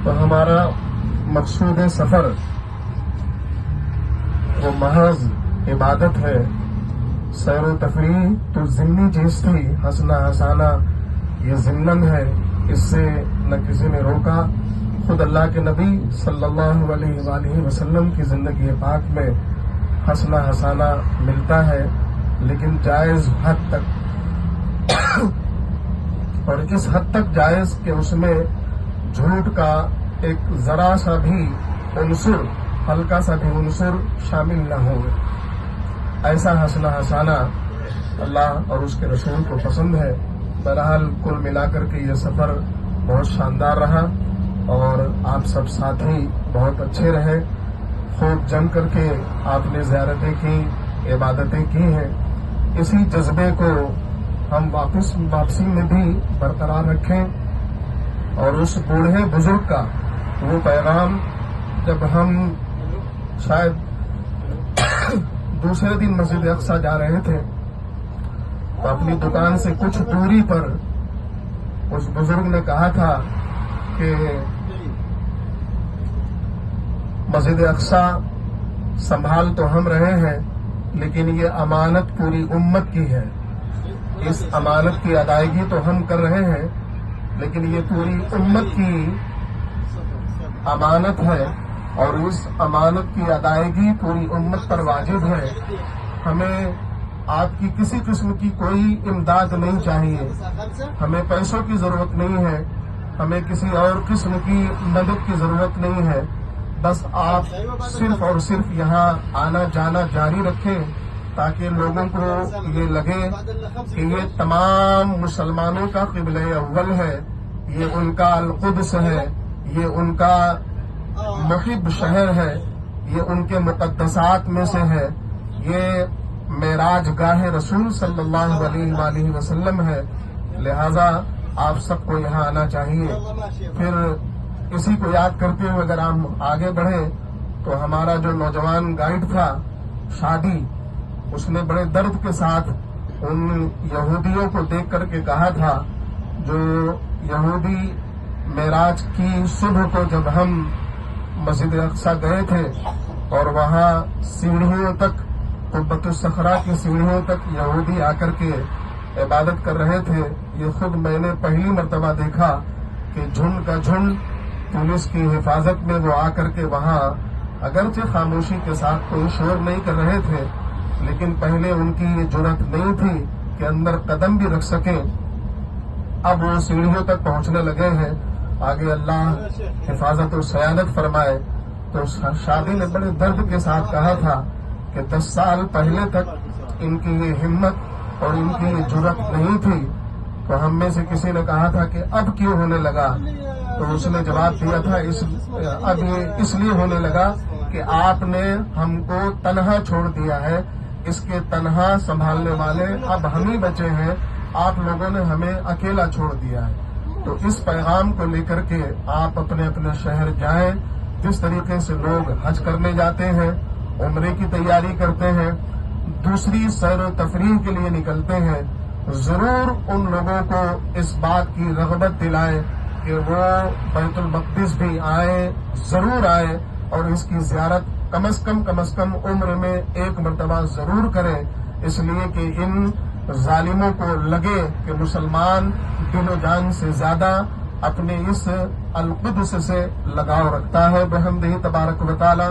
تو ہمارا مقصود سفر وہ محض عبادت ہے، سیر و تفریح تو ضمنی چیز تھی، ہنسنا ہنسانا یہ ضمن ہے، اس سے نہ کسی نے روکا۔ خود اللہ کے نبی صلی اللہ علیہ وآلہ وسلم کی زندگی پاک میں ہنسنا ہنسانا ملتا ہے، لیکن جائز حد تک، اور اس حد تک جائز کہ اس میں جھوٹ کا ایک ذرا سا بھی عنصر، ہلکا سا بھی عنصر شامل نہ ہو۔ ایسا ہنسنا ہنسانا اللہ اور اس کے رسول کو پسند ہے۔ بہرحال کل ملا کر کے یہ سفر بہت شاندار رہا، اور آپ سب ساتھی بہت اچھے رہے، خوب جم کر کے آپ نے زیارتیں کی، عبادتیں کی ہیں۔ اسی جذبے کو ہم واپسی میں بھی برقرار رکھیں، اور اس بوڑھے بزرگ کا وہ پیغام جب ہم شاید دوسرے دن مسجد اقصی جا رہے تھے تو اپنی دکان سے کچھ دوری پر اس بزرگ نے کہا تھا کہ مسجد اقصی سنبھال تو ہم رہے ہیں، لیکن یہ امانت پوری امت کی ہے، اس امانت کی ادائیگی تو ہم کر رہے ہیں، لیکن یہ پوری امت کی امانت ہے، اور اس امانت کی ادائیگی پوری امت پر واجب ہے۔ ہمیں آپ کی کسی قسم کی کوئی امداد نہیں چاہیے، ہمیں پیسوں کی ضرورت نہیں ہے، ہمیں کسی اور قسم کی مدد کی ضرورت نہیں ہے، بس آپ صرف اور صرف یہاں آنا جانا جاری رکھیں، تاکہ لوگوں کو یہ لگے کہ یہ تمام مسلمانوں کا قبلہ اول ہے، یہ ان کا القدس ہے، یہ ان کا محب شہر ہے، یہ ان کے مقدسات میں سے ہے، یہ معراج گاہ رسول صلی اللہ علیہ وآلہ وسلم ہے، لہذا آپ سب کو یہاں آنا چاہیے۔ پھر اسی کو یاد کرتے ہوئے اگر ہم آگے بڑھیں تو ہمارا جو نوجوان گائیڈ تھا شادی، اس نے بڑے درد کے ساتھ ان یہودیوں کو دیکھ کر کے کہا تھا، جو یہودی معراج کی صبح کو جب ہم مسجد اقصی گئے تھے اور وہاں سیڑھیوں تک، قبۃ الصخرہ کی سیڑھیوں تک یہودی آ کر کے عبادت کر رہے تھے، یہ خود میں نے پہلی مرتبہ دیکھا کہ جھنڈ کا جھنڈ پولیس کی حفاظت میں وہ آ کر کے وہاں اگرچہ خاموشی کے ساتھ کوئی شور نہیں کر رہے تھے، لیکن پہلے ان کی یہ جرأت نہیں تھی کہ اندر قدم بھی رکھ سکیں۔ اب وہ سیڑھیوں تک پہنچنے لگے ہیں، آگے اللہ حفاظت و سیادت فرمائے۔ تو شادی نے بڑے درد کے ساتھ کہا تھا کہ 10 سال پہلے تک ان کی یہ ہمت اور ان کی یہ جرأت نہیں تھی، تو ہم میں سے کسی نے کہا تھا کہ اب کیوں ہونے لگا؟ تو اس نے جواب دیا تھا اب یہ اس لیے ہونے لگا کہ آپ نے ہم کو تنہا چھوڑ دیا ہے، اس کے تنہا سنبھالنے والے اب ہم ہی بچے ہیں، آپ لوگوں نے ہمیں اکیلا چھوڑ دیا ہے۔ تو اس پیغام کو لے کر کے آپ اپنے اپنے شہر جائیں، جس طریقے سے لوگ حج کرنے جاتے ہیں، عمرے کی تیاری کرتے ہیں، دوسری سیر و تفریح کے لیے نکلتے ہیں، ضرور ان لوگوں کو اس بات کی رغبت دلائیں کہ وہ بیت المقدس بھی آئیں، ضرور آئیں، اور اس کی زیارت کم از کم عمر میں ایک مرتبہ ضرور کریں، اس لیے کہ ان ظالموں کو لگے کہ مسلمان دل و جان سے زیادہ اپنے اس القدس سے لگاؤ رکھتا ہے۔ بحمدہ تبارک و تعالی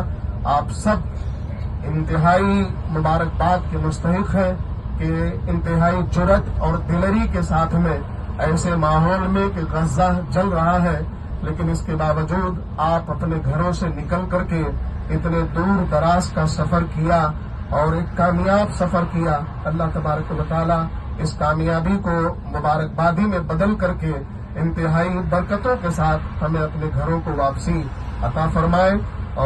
آپ سب انتہائی مبارکباد کے مستحق ہیں کہ انتہائی جرأت اور دلری کے ساتھ میں ایسے ماحول میں کہ غزہ جل رہا ہے، لیکن اس کے باوجود آپ اپنے گھروں سے نکل کر کے اتنے دور دراز کا سفر کیا اور ایک کامیاب سفر کیا۔ اللہ تبارک و تعالی اس کامیابی کو مبارکبادی میں بدل کر کے انتہائی برکتوں کے ساتھ ہمیں اپنے گھروں کو واپسی عطا فرمائے۔